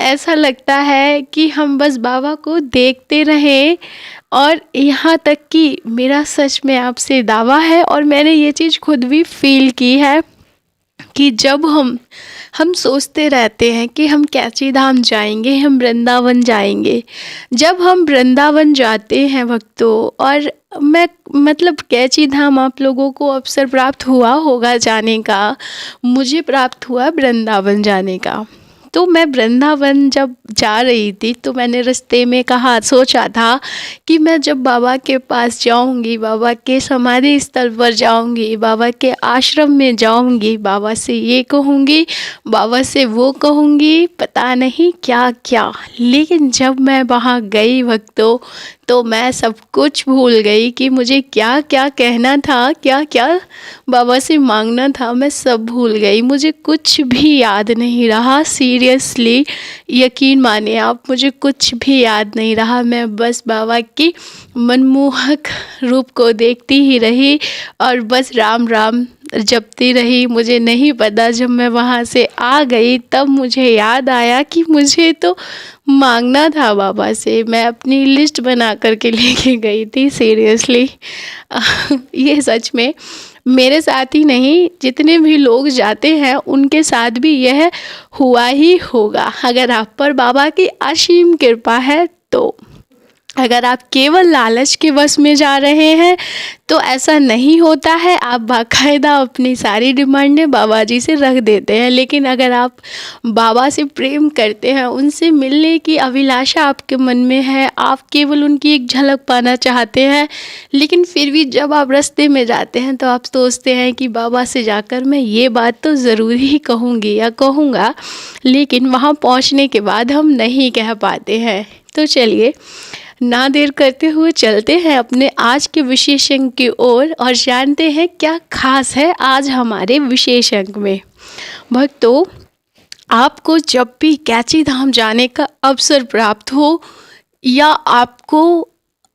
ऐसा लगता है कि हम बस बाबा को देखते रहें। और यहाँ तक कि मेरा सच में आपसे दावा है, और मैंने ये चीज़ खुद भी फील की है कि जब हम सोचते रहते हैं कि हम कैची धाम जाएंगे, हम वृंदावन जाएंगे। जब हम वृंदावन जाते हैं भक्तों, और मैं मतलब कैची धाम आप लोगों को अवसर प्राप्त हुआ होगा जाने का, मुझे प्राप्त हुआ वृंदावन जाने का। तो मैं वृंदावन जब जा रही थी तो मैंने रास्ते में सोचा था कि मैं जब बाबा के पास जाऊंगी, बाबा के समाधि स्थल पर जाऊंगी, बाबा के आश्रम में जाऊंगी, बाबा से ये कहूँगी, बाबा से वो कहूँगी, पता नहीं क्या क्या। लेकिन जब मैं वहाँ गई भक्तों, तो मैं सब कुछ भूल गई कि मुझे क्या क्या कहना था, क्या क्या बाबा से मांगना था, मैं सब भूल गई। मुझे कुछ भी याद नहीं रहा, सीरियसली यकीन मानिए आप, मुझे कुछ भी याद नहीं रहा। मैं बस बाबा की मनमोहक रूप को देखती ही रही और बस राम राम जपती रही। मुझे नहीं पता, जब मैं वहाँ से आ गई तब मुझे याद आया कि मुझे तो मांगना था बाबा से। मैं अपनी लिस्ट बना करके लेके गई थी, सीरियसली। ये सच में मेरे साथ ही नहीं, जितने भी लोग जाते हैं उनके साथ भी यह हुआ ही होगा, अगर आप पर बाबा की असीम कृपा है तो। अगर आप केवल लालच के वश में जा रहे हैं तो ऐसा नहीं होता है, आप बाकायदा अपनी सारी डिमांडें बाबा जी से रख देते हैं। लेकिन अगर आप बाबा से प्रेम करते हैं, उनसे मिलने की अभिलाषा आपके मन में है, आप केवल उनकी एक झलक पाना चाहते हैं, लेकिन फिर भी जब आप रास्ते में जाते हैं तो आप सोचते हैं कि बाबा से जाकर मैं ये बात तो ज़रूर ही कहूँगी या कहूँगा, लेकिन वहाँ पहुँचने के बाद हम नहीं कह पाते हैं। तो चलिए ना देर करते हुए चलते हैं अपने आज के विशेष अंक की ओर और जानते हैं क्या खास है आज हमारे विशेष अंक में। भक्तों, आपको जब भी कैची धाम जाने का अवसर प्राप्त हो या आपको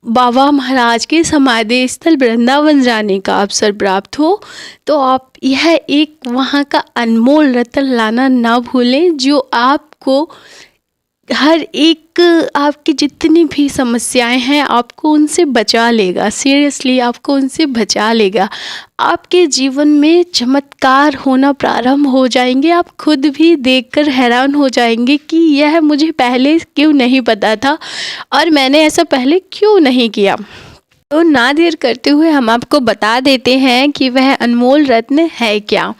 बाबा महाराज के समाधि स्थल वृंदावन जाने का अवसर प्राप्त हो, तो आप यह एक वहाँ का अनमोल रत्न लाना ना भूलें, जो आपको हर एक आपकी जितनी भी समस्याएं हैं आपको उनसे बचा लेगा। सीरियसली आपको उनसे बचा लेगा। आपके जीवन में चमत्कार होना प्रारंभ हो जाएंगे। आप खुद भी देखकर हैरान हो जाएंगे कि यह मुझे पहले क्यों नहीं पता था और मैंने ऐसा पहले क्यों नहीं किया। तो ना देर करते हुए हम आपको बता देते हैं कि वह अनमोल रत्न है क्या।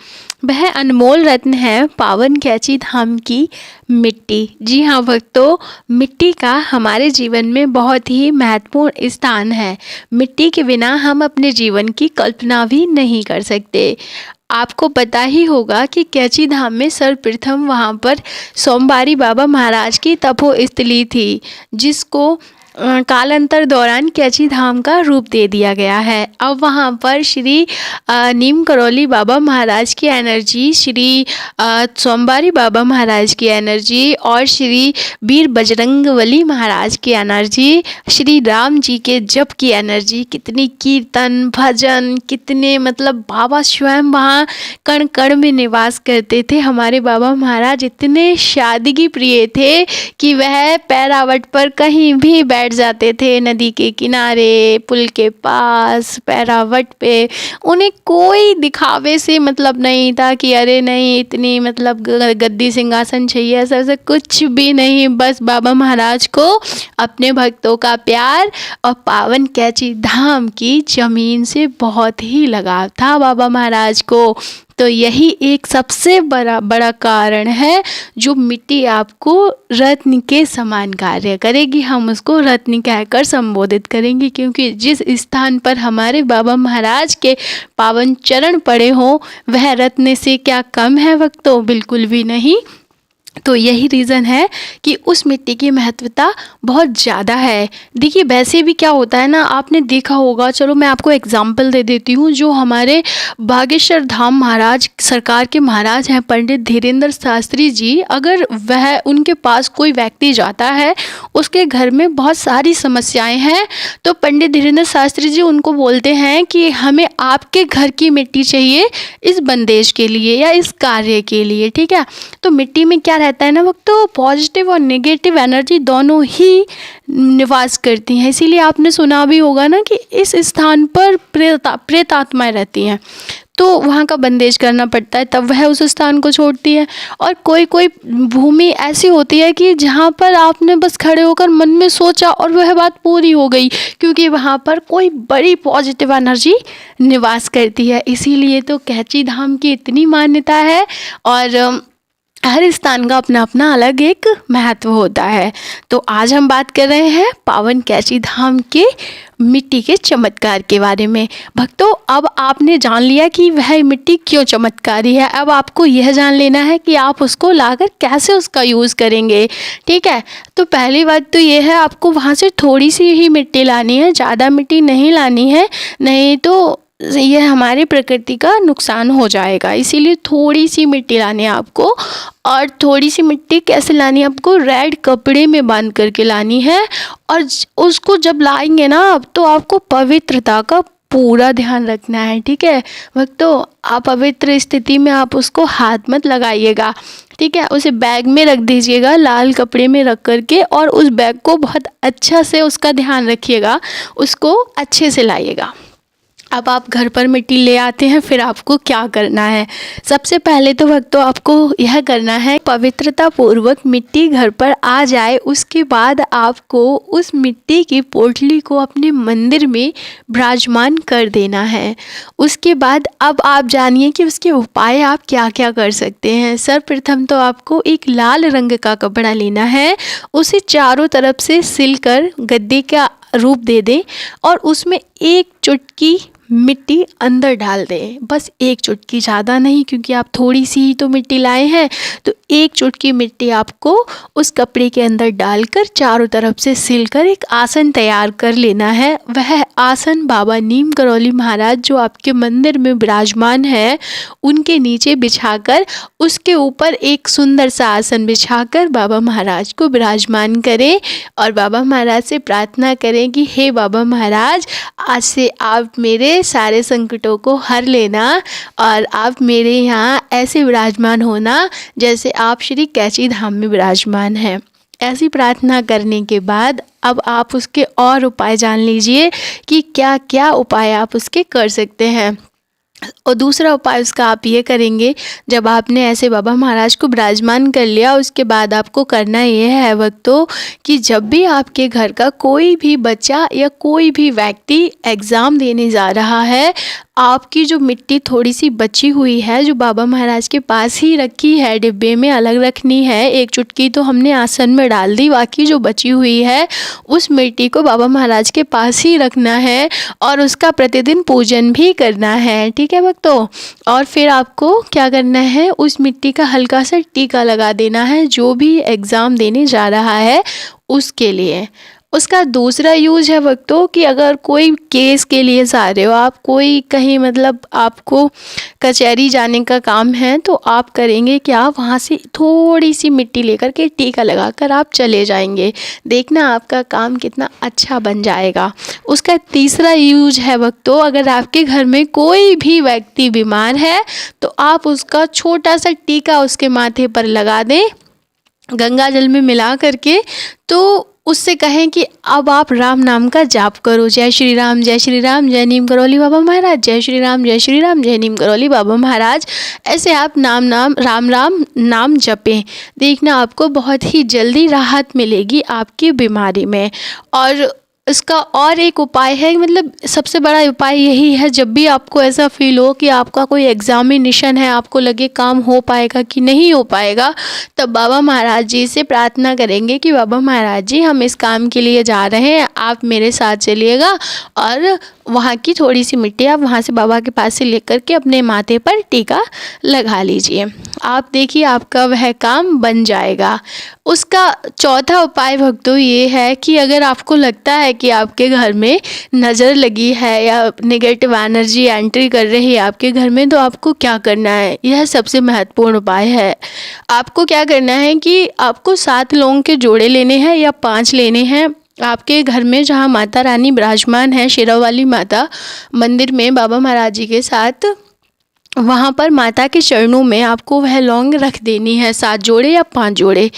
वह अनमोल रत्न है पावन कैची धाम की मिट्टी। जी हाँ भक्तों, मिट्टी का हमारे जीवन में बहुत ही महत्वपूर्ण स्थान है। मिट्टी के बिना हम अपने जीवन की कल्पना भी नहीं कर सकते। आपको पता ही होगा कि कैची धाम में सर्वप्रथम वहाँ पर सोमवारी बाबा महाराज की तपोस्थली थी, जिसको कालांतर दौरान कैची धाम का रूप दे दिया गया है। अब वहाँ पर श्री नीम करौली बाबा महाराज की एनर्जी, श्री सोमवारी बाबा महाराज की एनर्जी और श्री वीर बजरंगबली महाराज की एनर्जी, श्री राम जी के जप की एनर्जी, कितनी कीर्तन भजन, कितने मतलब बाबा स्वयं वहाँ कण कण में निवास करते थे। हमारे बाबा महाराज इतने सादगी प्रिय थे कि वह पैरावट पर कहीं भी बैठ जाते थे, नदी के किनारे, पुल के पास, पैरावट पे। उन्हें कोई दिखावे से मतलब नहीं था कि अरे नहीं इतनी मतलब गद्दी सिंहासन चाहिए, ऐसा कुछ भी नहीं। बस बाबा महाराज को अपने भक्तों का प्यार और पावन कैची धाम की जमीन से बहुत ही लगाव था बाबा महाराज को। तो यही एक सबसे बड़ा कारण है जो मिट्टी आपको रत्न के समान कार्य करेगी। हम उसको रत्न कहकर संबोधित करेंगे, क्योंकि जिस स्थान पर हमारे बाबा महाराज के पावन चरण पड़े हों वह रत्न से क्या कम है भक्तों, बिल्कुल भी नहीं। तो यही रीज़न है कि उस मिट्टी की महत्वता बहुत ज़्यादा है। देखिए वैसे भी क्या होता है ना, आपने देखा होगा, चलो मैं आपको एग्जांपल दे देती हूँ। जो हमारे बागेश्वर धाम महाराज सरकार के महाराज हैं पंडित धीरेन्द्र शास्त्री जी, अगर वह उनके पास कोई व्यक्ति जाता है, उसके घर में बहुत सारी समस्याएं हैं, तो पंडित धीरेन्द्र शास्त्री जी उनको बोलते हैं कि हमें आपके घर की मिट्टी चाहिए इस बंदेज के लिए या इस कार्य के लिए, ठीक है। तो मिट्टी में क्या रहता है ना वक्त, तो पॉजिटिव और नेगेटिव एनर्जी दोनों ही निवास करती हैं। इसीलिए आपने सुना भी होगा ना कि इस स्थान पर प्रेत आत्माएं रहती हैं, तो वहाँ का बंदेज करना पड़ता है, तब वह उस स्थान को छोड़ती है। और कोई कोई भूमि ऐसी होती है कि जहाँ पर आपने बस खड़े होकर मन में सोचा और वह बात पूरी हो गई, क्योंकि वहाँ पर कोई बड़ी पॉजिटिव एनर्जी निवास करती है। इसीलिए तो कैची धाम की इतनी मान्यता है, और हर स्थान का अपना अपना अलग एक महत्व होता है। तो आज हम बात कर रहे हैं पावन कैची धाम के मिट्टी के चमत्कार के बारे में। भक्तों, अब आपने जान लिया कि वह मिट्टी क्यों चमत्कारी है। अब आपको यह जान लेना है कि आप उसको लाकर कैसे उसका यूज़ करेंगे। ठीक है, तो पहली बात तो ये है, आपको वहाँ से थोड़ी सी ही मिट्टी लानी है, ज़्यादा मिट्टी नहीं लानी है, नहीं तो यह हमारी प्रकृति का नुकसान हो जाएगा। इसीलिए थोड़ी सी मिट्टी लानी है आपको। और थोड़ी सी मिट्टी कैसे लानी है आपको, रेड कपड़े में बांध करके लानी है। और उसको जब लाएंगे ना आप, तो आपको पवित्रता का पूरा ध्यान रखना है। ठीक है भक्तों, आप पवित्र स्थिति में आप उसको हाथ मत लगाइएगा। ठीक है, उसे बैग में रख दीजिएगा, लाल कपड़े में रख करके, और उस बैग को बहुत अच्छा से उसका ध्यान रखिएगा, उसको अच्छे से लाइएगा। अब आप घर पर मिट्टी ले आते हैं, फिर आपको क्या करना है। सबसे पहले तो भक्तों आपको यह करना है, पवित्रता पूर्वक मिट्टी घर पर आ जाए, उसके बाद आपको उस मिट्टी की पोटली को अपने मंदिर में विराजमान कर देना है। उसके बाद अब आप जानिए कि उसके उपाय आप क्या क्या कर सकते हैं। सर्वप्रथम तो आपको एक लाल रंग का कपड़ा लेना है, उसे चारों तरफ से सिलकर गद्दे का रूप दे दें, और उसमें एक चुटकी मिट्टी अंदर डाल दें। बस एक चुटकी, ज़्यादा नहीं, क्योंकि आप थोड़ी सी ही तो मिट्टी लाए हैं। तो एक चुटकी मिट्टी आपको उस कपड़े के अंदर डालकर चारों तरफ से सिलकर एक आसन तैयार कर लेना है। वह आसन बाबा नीम करौली महाराज जो आपके मंदिर में विराजमान है, उनके नीचे बिछाकर उसके ऊपर एक सुंदर सा आसन बिछाकर बाबा महाराज को विराजमान करें, और बाबा महाराज से प्रार्थना करें कि हे बाबा महाराज, आज से आप मेरे सारे संकटों को हर लेना, और आप मेरे यहाँ ऐसे विराजमान होना जैसे आप श्री कैची धाम में विराजमान हैं। ऐसी प्रार्थना करने के बाद अब आप उसके और उपाय जान लीजिए कि क्या क्या उपाय आप उसके कर सकते हैं। और दूसरा उपाय उसका आप ये करेंगे, जब आपने ऐसे बाबा महाराज को विराजमान कर लिया, उसके बाद आपको करना ये है भक्तों कि जब भी आपके घर का कोई भी बच्चा या कोई भी व्यक्ति एग्ज़ाम देने जा रहा है, आपकी जो मिट्टी थोड़ी सी बची हुई है, जो बाबा महाराज के पास ही रखी है, डिब्बे में अलग रखनी है, एक चुटकी तो हमने आसन में डाल दी, बाकी जो बची हुई है उस मिट्टी को बाबा महाराज के पास ही रखना है, और उसका प्रतिदिन पूजन भी करना है। ठीक है भक्तों, और फिर आपको क्या करना है, उस मिट्टी का हल्का सा टीका लगा देना है जो भी एग्ज़ाम देने जा रहा है उसके लिए। उसका दूसरा यूज है भक्तों कि अगर कोई केस के लिए जा रहे हो आप, कोई कहीं मतलब आपको कचहरी जाने का काम है, तो आप करेंगे कि आप वहाँ से थोड़ी सी मिट्टी लेकर के टीका लगाकर आप चले जाएंगे। देखना आपका काम कितना अच्छा बन जाएगा। उसका तीसरा यूज है भक्तों, अगर आपके घर में कोई भी व्यक्ति बीमार है तो आप उसका छोटा सा टीका उसके माथे पर लगा दें गंगा जल में मिला करके, तो उससे कहें कि अब आप राम नाम का जाप करो, जय श्री राम जय नीम करौली बाबा महाराज, जय श्री राम जय नीम करौली बाबा महाराज। ऐसे आप राम नाम जपें। देखना आपको बहुत ही जल्दी राहत मिलेगी आपकी बीमारी में। और इसका और एक उपाय है, मतलब सबसे बड़ा उपाय यही है, जब भी आपको ऐसा फील हो कि आपका कोई एग्जामिनेशन है, आपको लगे काम हो पाएगा कि नहीं हो पाएगा, तब बाबा महाराज जी से प्रार्थना करेंगे कि बाबा महाराज जी, हम इस काम के लिए जा रहे हैं, आप मेरे साथ चलिएगा, और वहाँ की थोड़ी सी मिट्टी आप वहाँ से बाबा के पास से लेकर के अपने माथे पर टीका लगा लीजिए। आप देखिए आपका वह काम बन जाएगा। उसका चौथा उपाय भक्तों ये है कि अगर आपको लगता है कि आपके घर में नज़र लगी है या नेगेटिव एनर्जी एंट्री कर रही है आपके घर में, तो आपको क्या करना है, यह सबसे महत्वपूर्ण उपाय है। आपको क्या करना है कि आपको 7 लौंग के जोड़े लेने हैं या 5 लेने हैं। आपके घर में जहाँ माता रानी विराजमान है, शेरा वाली माता, मंदिर में बाबा महाराज जी के साथ वहाँ पर माता के चरणों में आपको वह लौंग रख देनी है, 7 जोड़े या 5 जोड़े।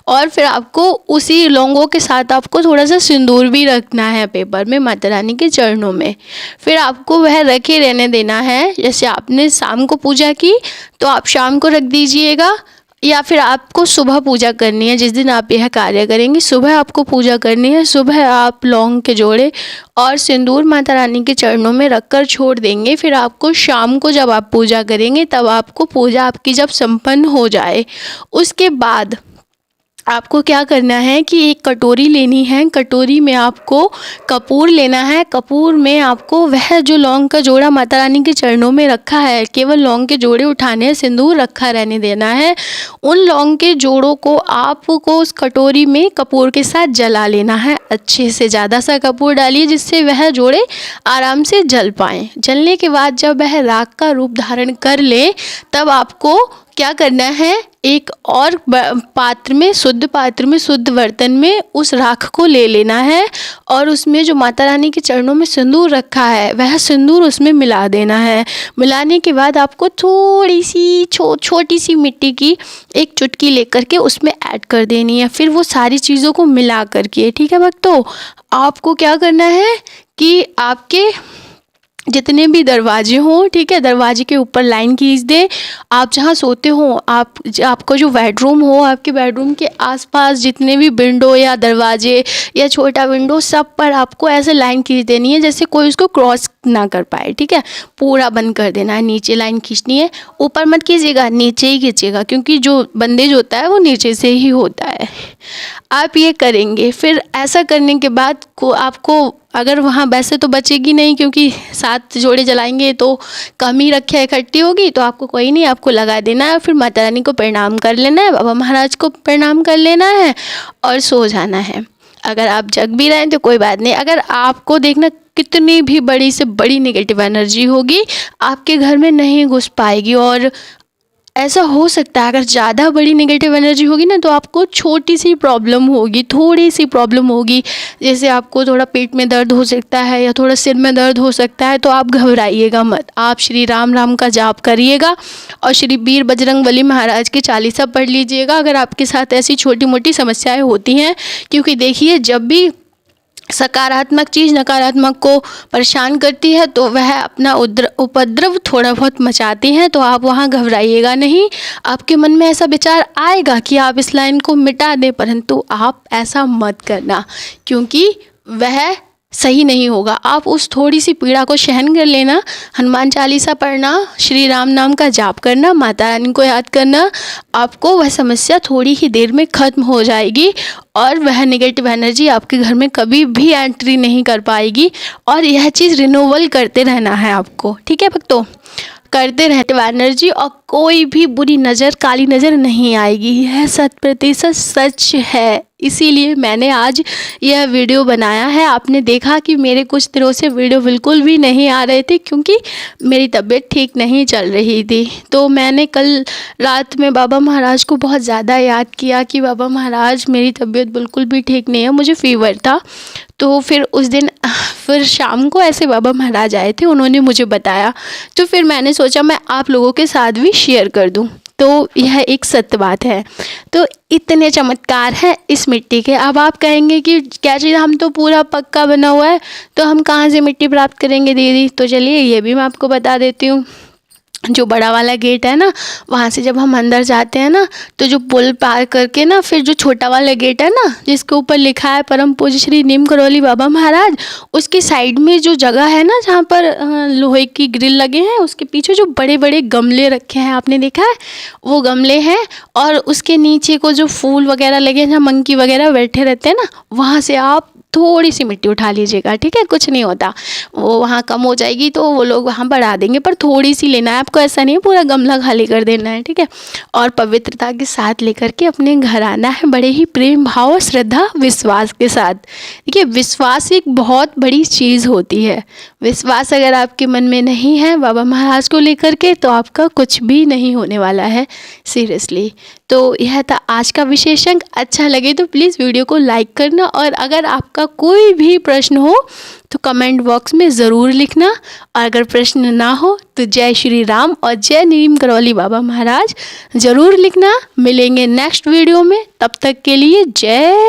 और फिर आपको उसी लौंगों के साथ आपको थोड़ा सा सिंदूर भी रखना है पेपर में माता रानी के चरणों में। फिर आपको वह रखे रहने देना है। जैसे आपने शाम को पूजा की तो आप शाम को रख दीजिएगा, या फिर आपको सुबह पूजा करनी है, जिस दिन आप यह कार्य करेंगे सुबह आपको पूजा करनी है। सुबह आप लौंग के जोड़े और सिंदूर माता रानी के चरणों में रखकर छोड़ देंगे। फिर आपको शाम को जब आप पूजा करेंगे तब आपको पूजा आपकी जब संपन्न हो जाए, उसके बाद आपको क्या करना है कि एक कटोरी लेनी है। कटोरी में आपको कपूर लेना है। कपूर में आपको वह जो लौंग का जोड़ा माता रानी के चरणों में रखा है, केवल लौंग के जोड़े उठाने हैं, सिंदूर रखा रहने देना है। उन लौंग के जोड़ों को आपको उस कटोरी में कपूर के साथ जला लेना है। अच्छे से ज़्यादा सा कपूर डालिए जिससे वह जोड़े आराम से जल पाएँ। जलने के बाद जब वह राख का रूप धारण कर ले तब आपको क्या करना है, एक और पात्र में, शुद्ध पात्र में, शुद्ध बर्तन में उस राख को ले लेना है और उसमें जो माता रानी के चरणों में सिंदूर रखा है वह सिंदूर उसमें मिला देना है। मिलाने के बाद आपको थोड़ी सी छोटी सी मिट्टी की एक चुटकी लेकर के उसमें ऐड कर देनी है। फिर वो सारी चीज़ों को मिला करके, ठीक है भक्तों, आपको क्या करना है कि आपके जितने भी दरवाजे हों, ठीक है, दरवाजे के ऊपर लाइन खींच दें। आप जहाँ सोते हो, आपको जो बेडरूम हो, आपके बेडरूम के आसपास जितने भी विंडो या दरवाजे या छोटा विंडो, सब पर आपको ऐसे लाइन खींच देनी है जैसे कोई उसको क्रॉस ना कर पाए, ठीक है। पूरा बंद कर देना है, नीचे लाइन खींचनी है, ऊपर मत खींचिएगा, नीचे ही खींचिएगा, क्योंकि जो बंदेज होता है वो नीचे से ही होता है। आप ये करेंगे। फिर ऐसा करने के बाद आपको, अगर वहाँ वैसे तो बचेगी नहीं क्योंकि 7 जोड़े जलाएंगे तो कम ही रखिया इकट्ठी होगी, तो आपको कोई नहीं, आपको लगा देना है। फिर माता रानी को प्रणाम कर लेना है, बाबा महाराज को प्रणाम कर लेना है और सो जाना है। अगर आप जग भी रहे हैं तो कोई बात नहीं। अगर आपको देखना कितनी भी बड़ी से बड़ी नेगेटिव एनर्जी होगी आपके घर में नहीं घुस पाएगी। और ऐसा हो सकता है अगर ज़्यादा बड़ी नेगेटिव एनर्जी होगी ना तो आपको छोटी सी प्रॉब्लम होगी, थोड़ी सी प्रॉब्लम होगी, जैसे आपको थोड़ा पेट में दर्द हो सकता है या थोड़ा सिर में दर्द हो सकता है, तो आप घबराइएगा मत। आप श्री राम राम का जाप करिएगा और श्री वीर बजरंगबली महाराज की चालीसा पढ़ लीजिएगा अगर आपके साथ ऐसी छोटी मोटी समस्याएं होती हैं। क्योंकि देखिए, जब भी सकारात्मक चीज़ नकारात्मक को परेशान करती है तो वह अपना उपद्रव थोड़ा बहुत मचाती हैं, तो आप वहाँ घबराइएगा नहीं। आपके मन में ऐसा विचार आएगा कि आप इस लाइन को मिटा दें, परंतु आप ऐसा मत करना क्योंकि वह सही नहीं होगा। आप उस थोड़ी सी पीड़ा को सहन कर लेना, हनुमान चालीसा पढ़ना, श्री राम नाम का जाप करना, माता रानी को याद करना, आपको वह समस्या थोड़ी ही देर में ख़त्म हो जाएगी और वह नेगेटिव एनर्जी आपके घर में कभी भी एंट्री नहीं कर पाएगी। और यह चीज़ रिन्यूअल करते रहना है आपको, ठीक है भक्तों, करते रहते एनर्जी, और कोई भी बुरी नज़र, काली नज़र नहीं आएगी। यह 100% सच है, इसीलिए मैंने आज यह वीडियो बनाया है। आपने देखा कि मेरे कुछ दिनों से वीडियो बिल्कुल भी नहीं आ रहे थे क्योंकि मेरी तबीयत ठीक नहीं चल रही थी। तो मैंने कल रात में बाबा महाराज को बहुत ज़्यादा याद किया कि बाबा महाराज मेरी तबीयत बिल्कुल भी ठीक नहीं है, मुझे फ़ीवर था। तो फिर उस दिन फिर शाम को ऐसे बाबा महाराज आए थे, उन्होंने मुझे बताया, तो फिर मैंने सोचा मैं आप लोगों के साथ भी शेयर कर दूं। तो यह एक सत्य बात है। तो इतने चमत्कार हैं इस मिट्टी के। अब आप कहेंगे कि क्या चीज़, हम तो पूरा पक्का बना हुआ है तो हम कहाँ से मिट्टी प्राप्त करेंगे दीदी। तो चलिए ये भी मैं आपको बता देती हूँ। जो बड़ा वाला गेट है ना, वहाँ से जब हम अंदर जाते हैं ना, तो जो पुल पार करके ना फिर जो छोटा वाला गेट है ना जिसके ऊपर लिखा है परम पूज्य श्री नीम करौली बाबा महाराज, उसके साइड में जो जगह है ना जहाँ पर लोहे की ग्रिल लगे हैं, उसके पीछे जो बड़े बड़े गमले रखे हैं, आपने देखा है वो गमले हैं। और उसके नीचे को जो फूल वगैरह लगे हैं, जहाँ मंकी वगैरह बैठे रहते हैं ना, वहाँ से आप थोड़ी सी मिट्टी उठा लीजिएगा, ठीक है, कुछ नहीं होता। वो वहाँ कम हो जाएगी तो वो लोग वहाँ बढ़ा देंगे, पर थोड़ी सी लेना है आपको, ऐसा नहीं है पूरा गमला खाली कर देना है, ठीक है। और पवित्रता के साथ लेकर के अपने घर आना है, बड़े ही प्रेम भाव, श्रद्धा, विश्वास के साथ। देखिए, विश्वास एक बहुत बड़ी चीज़ होती है। विश्वास अगर आपके मन में नहीं है बाबा महाराज को लेकर के, तो आपका कुछ भी नहीं होने वाला है, सीरियसली। तो यह था आज का विशेषण। अच्छा लगे तो प्लीज़ वीडियो को लाइक करना, और अगर आपका आपका कोई भी प्रश्न हो तो कमेंट बॉक्स में ज़रूर लिखना, और अगर प्रश्न ना हो तो जय श्री राम और जय नीम करौली बाबा महाराज ज़रूर लिखना। मिलेंगे नेक्स्ट वीडियो में, तब तक के लिए जय